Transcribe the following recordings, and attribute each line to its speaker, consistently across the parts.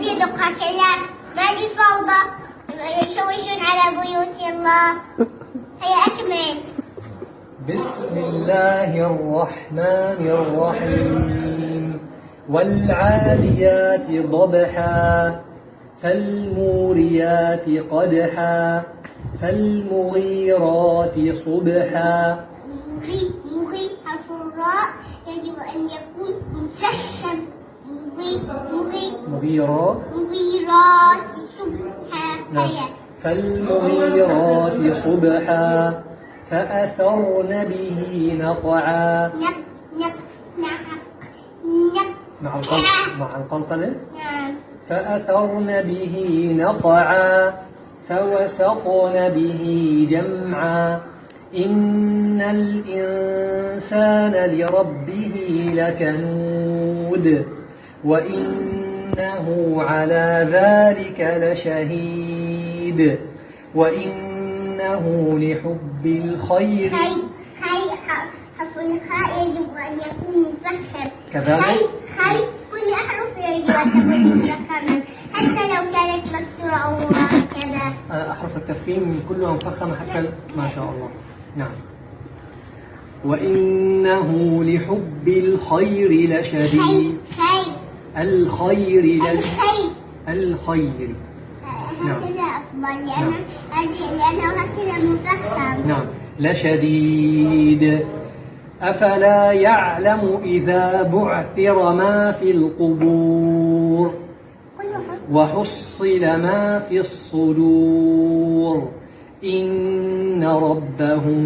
Speaker 1: الذي يدق كلام؟ ما لي فوضى يشوشون على بيوت الله. هيا أكمل.
Speaker 2: بسم الله الرحمن الرحيم. والعاديات ضبحا فالموريات قدحا فالمغيرات صبحا.
Speaker 1: مغي حرف الراء يجب أن يكون مسخن.
Speaker 2: مغيرات
Speaker 1: صبحا. هيا.
Speaker 2: فالمغيرات صبحا فأثرن به نقعا. مع القلقلة.
Speaker 1: نعم.
Speaker 2: فأثرن به نقعا فوسطن به جمعا. إن الإنسان لربه لكنود وإنه على ذلك لشهيد وإنه لحب الخير.
Speaker 1: حرف الخاء يجب أن يكون مفخم.
Speaker 2: كذلك
Speaker 1: كل أحرف يجب أن تكون مفخمة حتى لو كانت مكسورة أو هكذا.
Speaker 2: أحرف التفخيم كلها مفخمة حتى ما شاء الله. نعم. وإنه لحب الخير لشديد. الخير.
Speaker 1: هكذا أفضل لأنه هكذا مفخم.
Speaker 2: نعم. لشديد. أفلا يعلم إذا بعثر ما في القبور وحصل ما في الصدور إن ربهم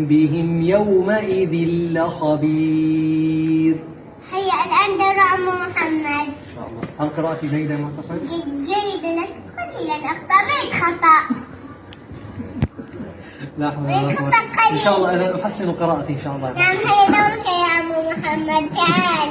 Speaker 2: بهم يومئذ لخبير.
Speaker 1: هيا الآن دور عم محمد.
Speaker 2: إن شاء الله. هل قراءتي جيدة يا معتصم؟
Speaker 1: جيدة لك قليلا أخطأت خطأ.
Speaker 2: لا حول ولا قوة. إن شاء الله أنا أحسن قراءتي إن شاء الله.
Speaker 1: نعم. هيا دورك يا عم محمد. تعال.